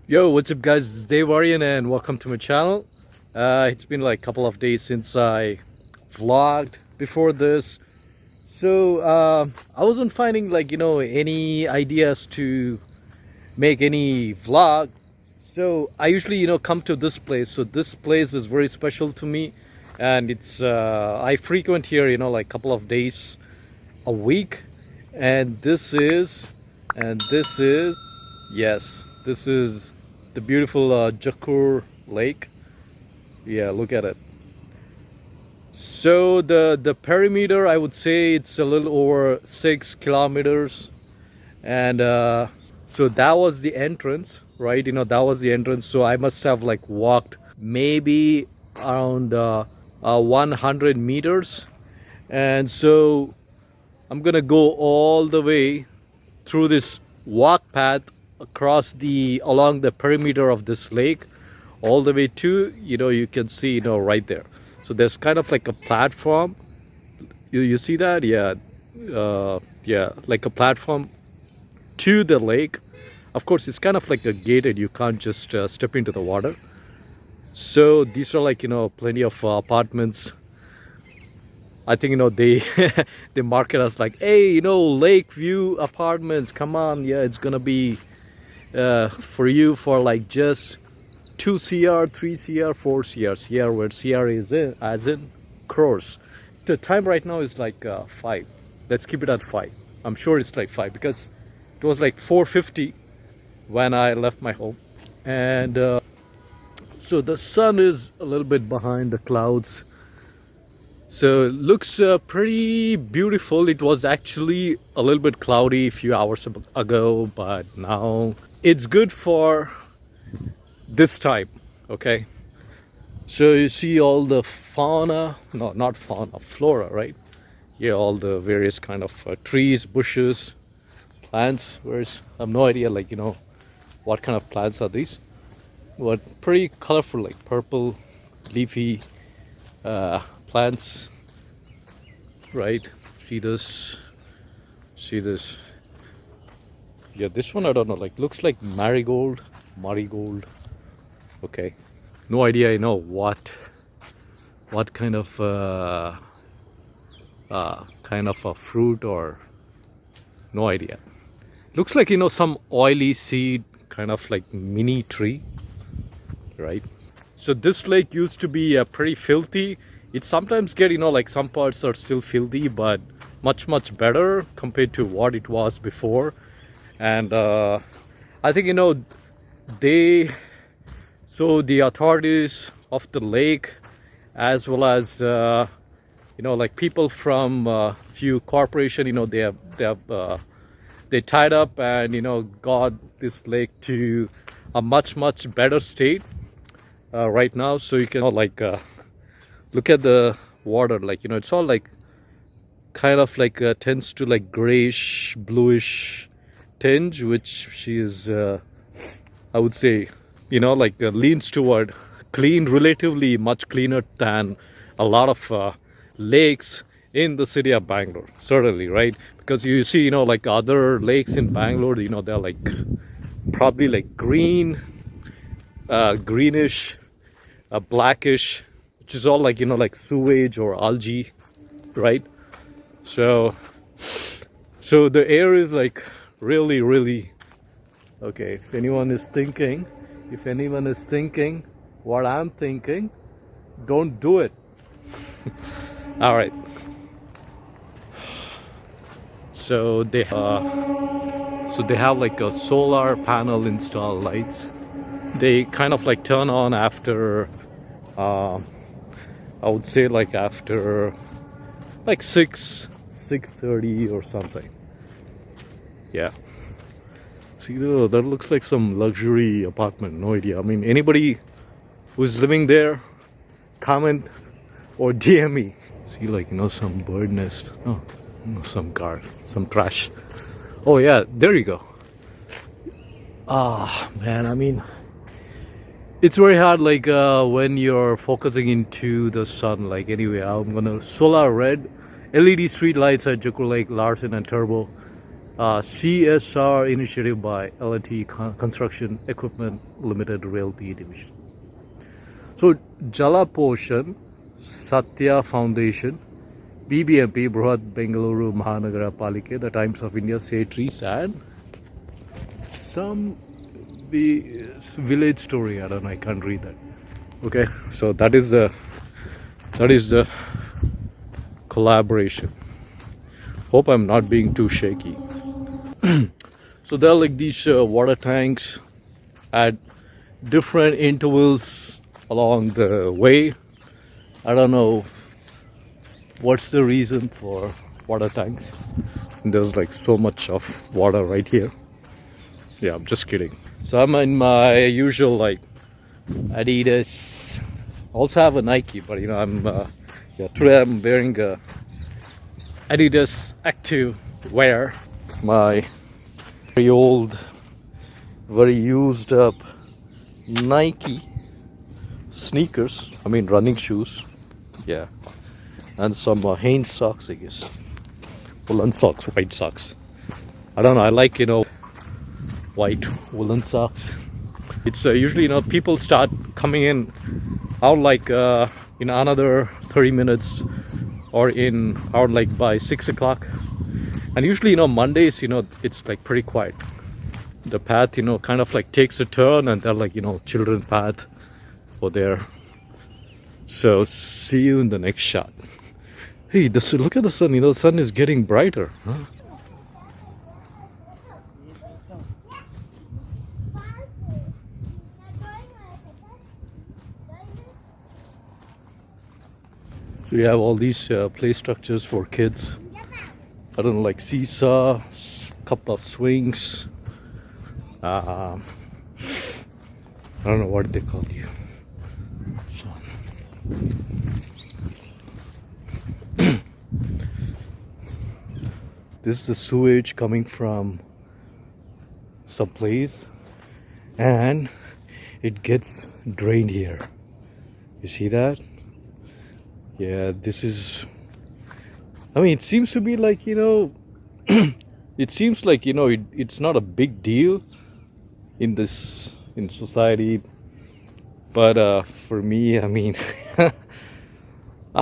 Yo, what's up, guys? It's Dave Aryan, and welcome to my channel. It's been like a couple of days since I vlogged before this. So I wasn't finding any ideas to make any vlog. So I usually come to this place. So this place is very special to me, and it's I frequent here like a couple of days a week. And this is yes, this is the beautiful Jakur Lake. Yeah, look at it. So the perimeter, I would say it's a little over 6 kilometers, and so that was the entrance, right? That was the entrance. So I must have like walked maybe around 100 meters, and so I'm gonna go all the way through this walk path across the along the perimeter of this lake all the way to you can see right there. So there's kind of like a platform. You see that? Yeah. Yeah, like a platform to the lake. Of course, it's kind of like a gated. You can't just step into the water. So these are like plenty of apartments. I think they they market us like, hey, lake view apartments, come on. Yeah, it's gonna be for you for like just 2 cr, 3 cr, 4 cr, where cr is in as in crores. The time right now is like 5. Let's keep it at 5. I'm sure it's like 5 because it was like 4:50 when I left my home. And so the sun is a little bit behind the clouds, so it looks pretty beautiful. It was actually a little bit cloudy a few hours ago, but now it's good for this time. Okay, so you see all the fauna, no, not fauna, flora, right? Yeah, all the various kind of trees, bushes, plants. Whereas I have no idea, like what kind of plants are these, but pretty colorful, like purple, leafy plants, right? See this, see this. Yeah, this one I don't know. Like looks like marigold. Okay, no idea. What kind of a fruit, or no idea. Looks like some oily seed, kind of like mini tree, right? So this lake used to be pretty filthy. It sometimes get like some parts are still filthy, but much better compared to what it was before. And I think they so the authorities of the lake, as well as like people from few corporation, they tied up and got this lake to a much better state right now. So you can look at the water, like it's all like kind of like tends to like grayish bluish tinge, which is I would say leans toward clean, relatively much cleaner than a lot of lakes in the city of Bangalore, certainly, right? Because you see like other lakes in Bangalore, they're like probably like green, greenish, blackish, which is all like like sewage or algae, right? So the air is like really okay. If anyone is thinking what I'm thinking, don't do it. All right. So they have like a solar panel installed lights. They kind of like turn on after I would say like after like 6:30 or something. Yeah. See, that looks like some luxury apartment. No idea. I mean, anybody who's living there, comment or DM me. See, like some bird nest. Oh, some car, some trash. Oh yeah, there you go. Ah, man. I mean, it's very hard. Like when you're focusing into the sun. Like anyway, I'm gonna solar red LED street lights at Jakur Lake, Larsen and Turbo. CSR initiative by L&T Construction Equipment Limited Realty Division. So Jala Potion, Satya Foundation, BBMP, Brihad Bengaluru Mahanagara Palike, the Times of India, Setris, and some village story. I don't know. I can't read that. Okay, so that is the collaboration. Hope I'm not being too shaky. So there are like these water tanks at different intervals along the way. I don't know what's the reason for water tanks. There's like so much of water right here. Yeah, I'm just kidding. So I'm in my usual like Adidas. Also have a Nike, but you know today I'm wearing a Adidas Active Wear. My very old, very used up Nike sneakers. I mean running shoes. Yeah, and some Hanes socks, I guess. Woolen socks, white socks. I don't know. I like white woolen socks. It's usually people start coming in out like in another 30 minutes or in out like by 6 o'clock. And usually Mondays it's like pretty quiet. The path kind of like takes a turn, and they're like children path for there. So see you in the next shot. Hey, look at the sun. The sun is getting brighter. Huh? So you have all these play structures for kids. I don't know, like seesaw, couple of swings. I don't know what they call you. So. This is the sewage coming from some place, and it gets drained here. You see that? Yeah, this is. I mean, it seems to be like it seems like it's not a big deal in society, but for me, I mean, I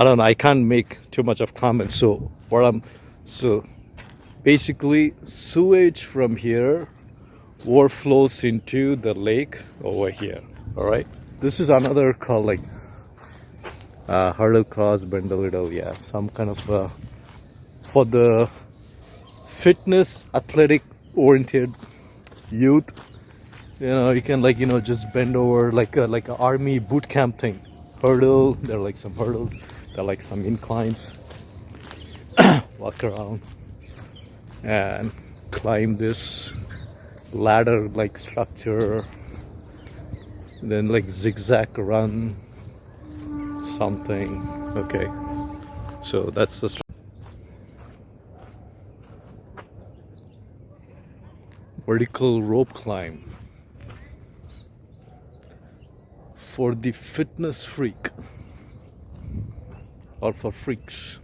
don't know. I can't make too much of comments. So basically, sewage from here overflows into the lake over here. All right. This is another called like hurdle cross, bend a little. Yeah, some kind of for the fitness, athletic oriented youth. You can like just bend over like a army boot camp thing. Hurdle. There are like some hurdles. There are like some inclines. Walk around and climb this ladder like structure. Then like zigzag run something. Okay, so that's the vertical rope climb for the fitness freak or for freaks.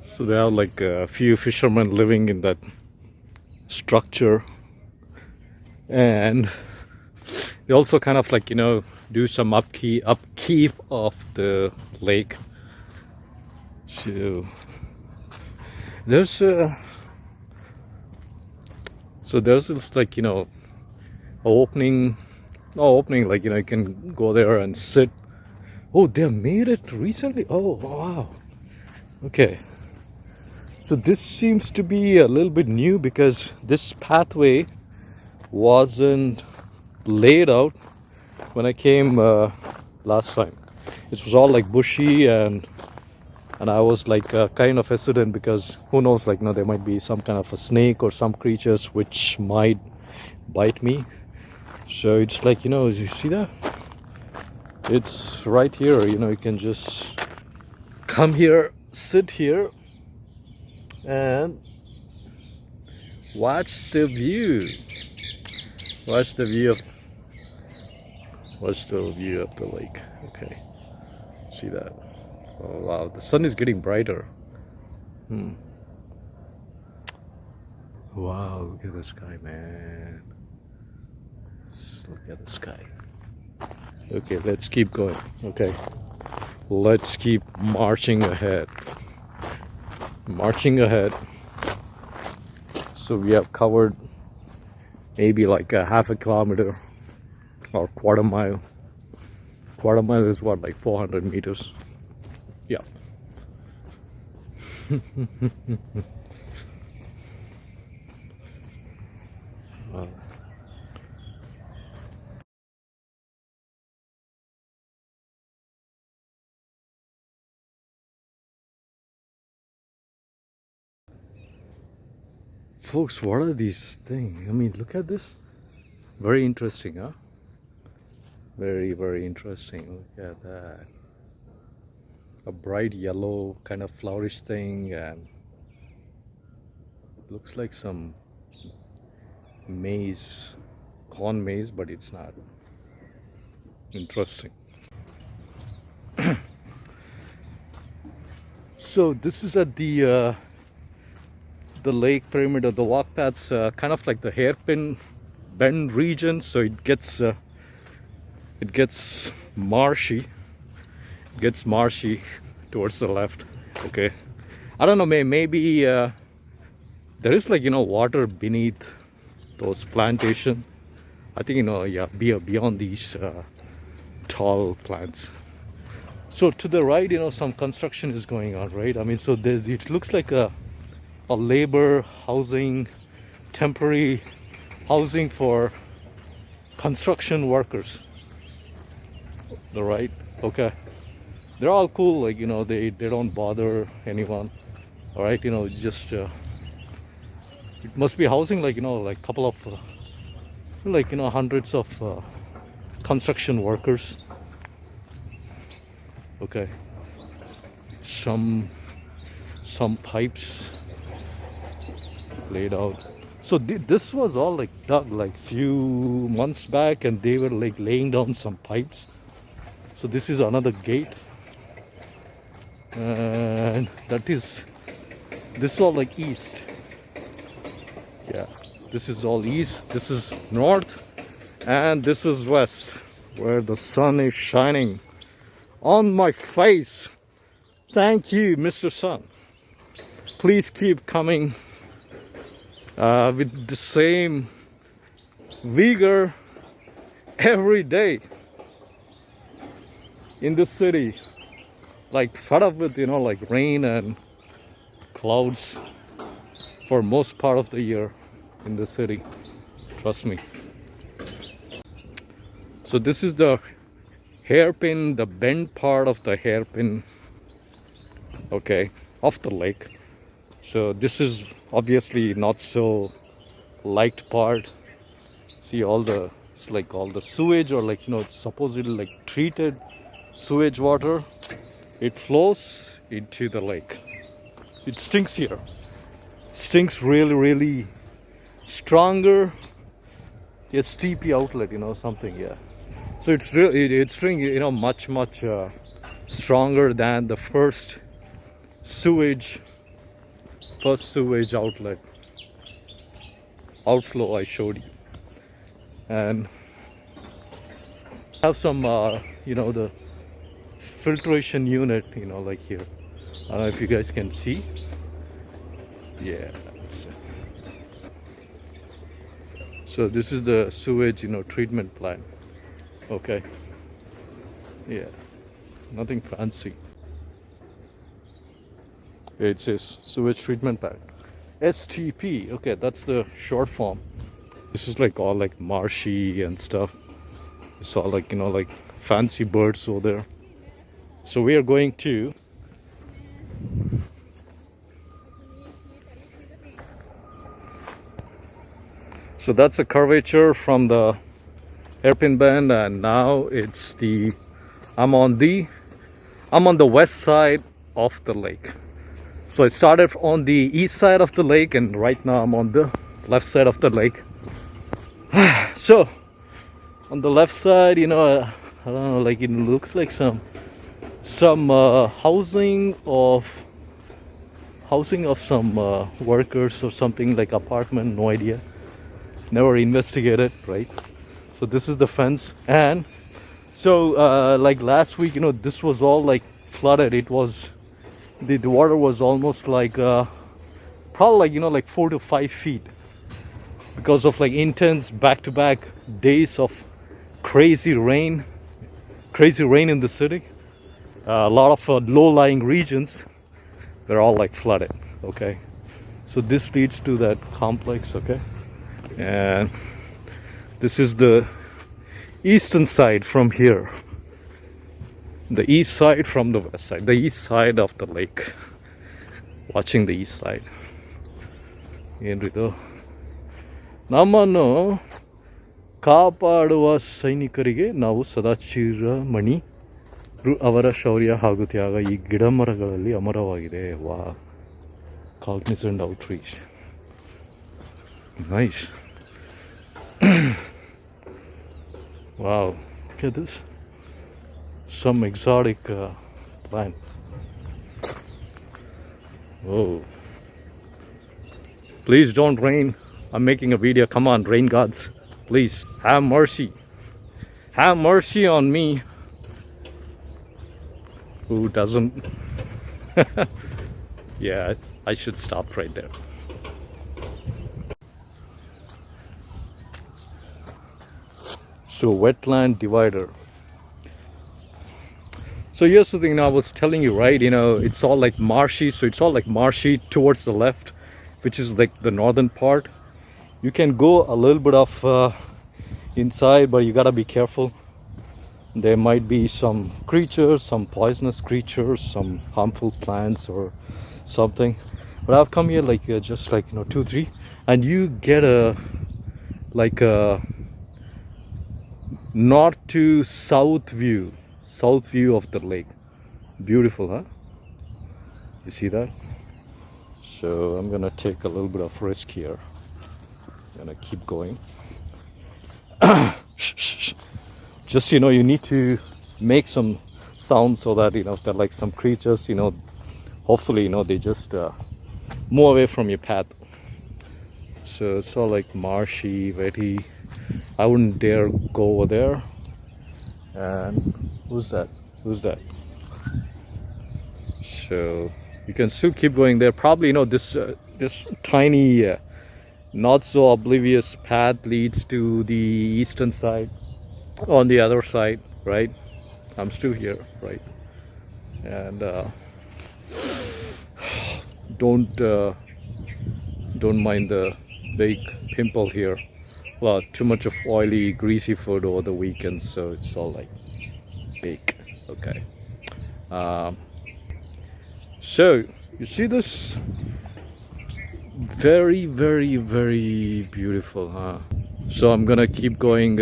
So there are like a few fishermen living in that structure, and they also kind of like do some upkeep of the lake. So there's this like opening like you can go there and sit. Oh, they made it recently. Oh wow. Okay. So this seems to be a little bit new because this pathway wasn't laid out when I came last time. It was all like bushy, and I was like kind of hesitant because who knows, like there might be some kind of a snake or some creatures which might bite me. So it's like you see that? It's right here. You can just come here, sit here, and watch the view. Watch the view of What's the view of the lake? Okay, see that? Oh wow, the sun is getting brighter. Wow, look at the sky, man. Just look at the sky. Okay, let's keep going. Okay, let's keep marching ahead. Marching ahead. So we have covered maybe like a half a kilometer or quarter mile. Quarter mile is what, like 400 meters? Yeah. Folks, what are these things? I mean, look at this. Very interesting, huh? Very, very interesting. Look at that. A bright yellow kind of flourish thing, and looks like some maize, corn maize, but it's not. Interesting. So this is at the lake pyramid, or the walk paths, kind of like the hairpin bend region. So it gets marshy. It gets marshy towards the left. Okay, I don't know. Maybe there is, like, water beneath those plantation. I think, yeah, beyond these tall plants. So to the right, some construction is going on, right? I mean, so it looks like a labor housing, temporary housing for construction workers. The right, okay. They're all cool, like, they don't bother anyone. All right, just it must be housing, like, like couple of like, hundreds of construction workers. Okay, some pipes laid out. So this was all like dug like few months back, and they were like laying down some pipes. So this is another gate, and this is all like east. Yeah, this is all east, this is north, and this is west, where the sun is shining on my face. Thank you, Mr. Sun. Please keep coming with the same vigor every day in the city. Like, fed up with, like rain and clouds for most part of the year in the city. Trust me. So this is the hairpin, the bend part of the hairpin, okay, of the lake. So this is obviously not so liked part. See, it's like all the sewage, or like, it's supposedly like treated sewage water. It flows into the lake. It stinks here. Stinks really, really stronger. A steepy outlet, something, yeah. So it's really, it's much stronger than the first sewage outflow I showed you. And have some the filtration unit, like here. I don't know if you guys can see. Yeah. So this is the sewage treatment plant. Okay. Yeah, nothing fancy. It says sewage treatment plant, STP. Okay, that's the short form. This is like all like marshy and stuff. It's all like, like fancy birds over there. So we are going to so that's a curvature from the hairpin bend, and now it's I'm on the west side of the lake. So it started on the east side of the lake, and right now I'm on the left side of the lake. So On the left side, I don't know, like it looks like some housing of some workers or something, like apartment. No idea. Never investigated, right? So this is the fence, and so like last week, this was all like flooded. It was the water was almost like probably like like 4 to 5 feet because of like intense back-to-back days of crazy rain in the city. A lot of low-lying regions, they're all like flooded. Okay, so this leads to that complex. Okay, and this is the eastern side from here, the east side from the west side, the east side of the lake. Watching the east side. ಏನ್ರಿದು? ನಮ್ಮನ್ನು ಕಾಪಾಡುವ ಸೈನಿಕರಿಗೆ ನಾವು ಸದಾ ಚಿರಮಣಿ. ಅವರ ಶೌರ್ಯ ಹಾಗೂ ತ್ಯಾಗ ಈ ಗಿಡ ಮರಗಳಲ್ಲಿ ಅಮರವಾಗಿದೆ. ವಾ, Cognizant outreach. Nice. Wow, look at this. Some exotic plant. Oh. Please don't rain. I'm making a video. Come on, rain gods. Please, have mercy. Have mercy on me. Who doesn't? Yeah, I should stop right there. So, wetland divider. So here's the thing, I was telling you, right? It's all like marshy. So it's all like marshy towards the left, which is like the northern part. You can go a little bit of inside, but you gotta be careful. There might be some creatures, some poisonous creatures, some harmful plants or something. But I've come here like just like 2-3, and you get a north to south view of the lake. Beautiful, huh? You see that? So I'm gonna take a little bit of risk here. Gonna keep going. Just you need to make some sound so that if there are like some creatures, hopefully they just move away from your path. So it's all like marshy, very. I wouldn't dare go over there. And who's that? So you can still keep going there. Probably this tiny not so oblivious path leads to the eastern side. On the other side, right? I'm still here, right? And don't mind the big pimple here. Well, too much of oily, greasy food over the weekend, so it's all like big. Okay. So you see this? Very, very, very beautiful, huh? So I'm gonna keep going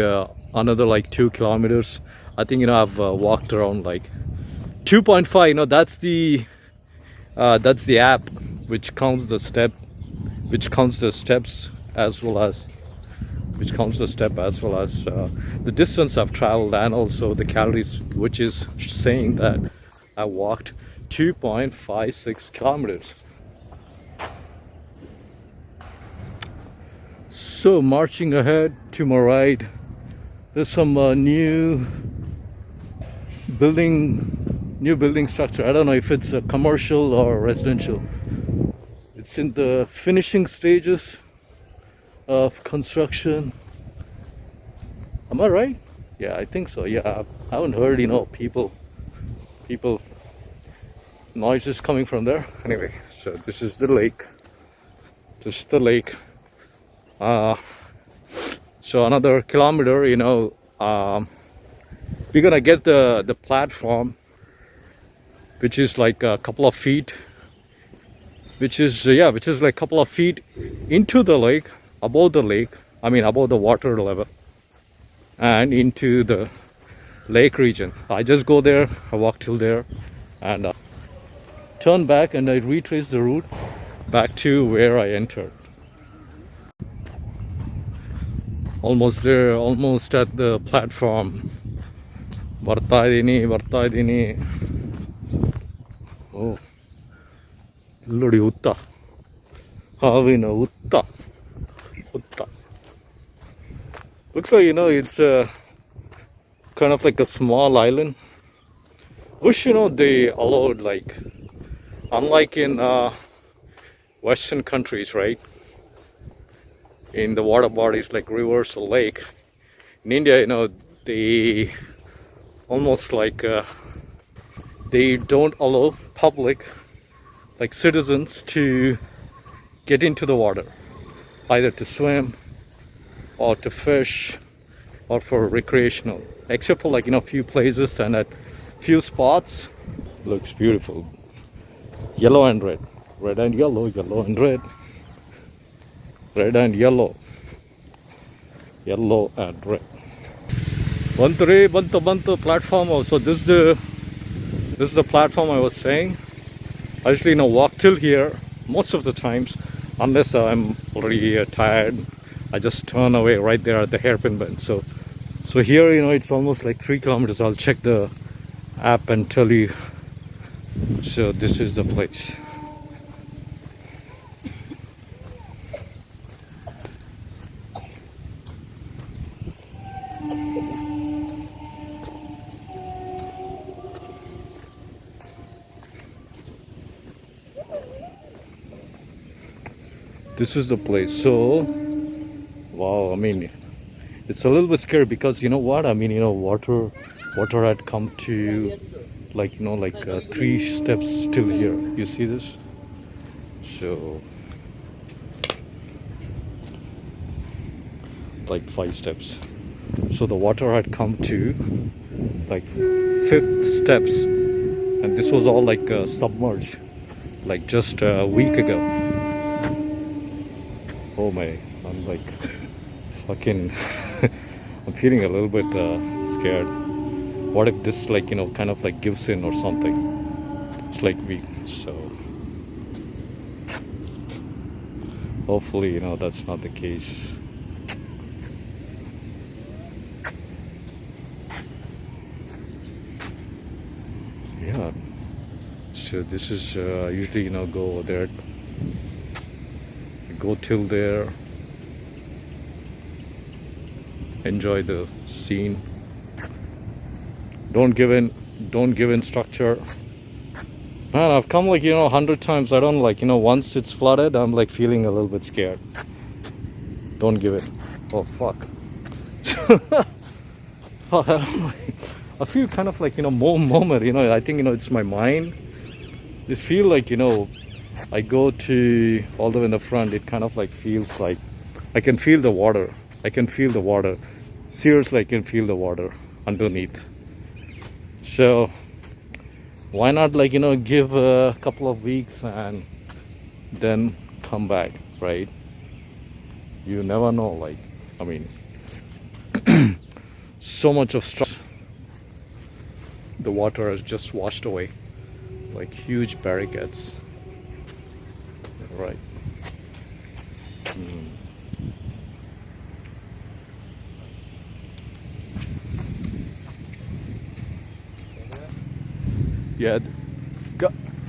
another like 2 kilometers. I think I've walked around like 2.5. That's the app which counts the steps as well as the distance I've traveled, and also the calories, which is saying that I walked 2.56 kilometers. So marching ahead to my right, there's some new building structure. I don't know if it's a commercial or residential. It's in the finishing stages of construction. Am I right? Yeah, I think so. Yeah, I haven't heard people noises coming from there. Anyway, so this is the lake. So another kilometer, we're gonna get the platform, which is like a couple of feet, which is like a couple of feet into the lake, above the water level, and into the lake region. I just go there, I walk till there, and turn back, and I retrace the route back to where I entered. Almost there, almost at the platform. ಬರ್ತಾ ಇದೀನಿ. ಓ, ಇಲ್ಲಿ ನೋಡಿ ಹುತ್ತ, ಹಾವಿನ ಹುತ್ತ. Looks like, it's kind of like a small island. Wish, they allowed, like, unlike in Western countries, right? In the water bodies like rivers or lake. In India, they almost like they don't allow public, like citizens, to get into the water, either to swim or to fish or for recreational, except for, like, few places and at few spots. Looks beautiful. Yellow and red, red and yellow, yellow and red, red and yellow, yellow and red. Bantu platform. So this is the platform I was saying. I usually walk till here most of the times, unless I'm already tired. I just turn away right there at the hairpin bend. So here, it's almost like 3 kilometers. I'll check the app and tell you. So this is the place. This is the place. So, wow, I mean, it's a little bit scary because you know what? I mean, water had come to, like, 3 steps till here. You see this? So, like 5 steps. So the water had come to, like, 5th steps, and this was all like submerged, like just a week ago. Oh my, I'm like fucking I'm feeling a little bit scared. What if this, like, kind of like gives in or something? It's like weak. So hopefully, that's not the case. Yeah. So this is usually, go over there. Go till there, enjoy the scene. Don't give in structure. Man, I've come, like, 100 times. I don't, like, once it's flooded, I'm like feeling a little bit scared. Don't give it. Oh fuck. I feel kind of like, more moment, I think, it's my mind. Just feel like, I go to all the way in the front, it kind of like feels like I can feel the water. Seriously, I can feel the water underneath. So why not, like, give a couple of weeks and then come back, right? You never know, like, I mean, so much of stuff. The water has just washed away, like huge barricades. Right. Yeah,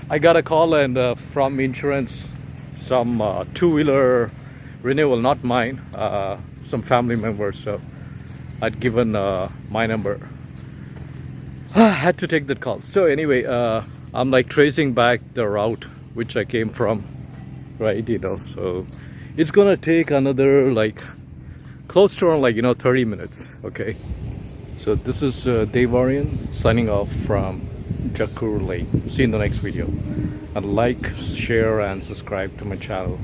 I got a call and from insurance, some two-wheeler renewal, not mine, some family members. So I'd given my number. I had to take that call. So anyway, I'm like tracing back the route which I came from. Right, so it's gonna take another, like, close to around, like, 30 minutes. Okay, so this is Devarian signing off from Jakur Lake. See you in the next video, and like, share and subscribe to my channel.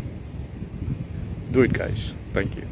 Do it, guys. Thank you.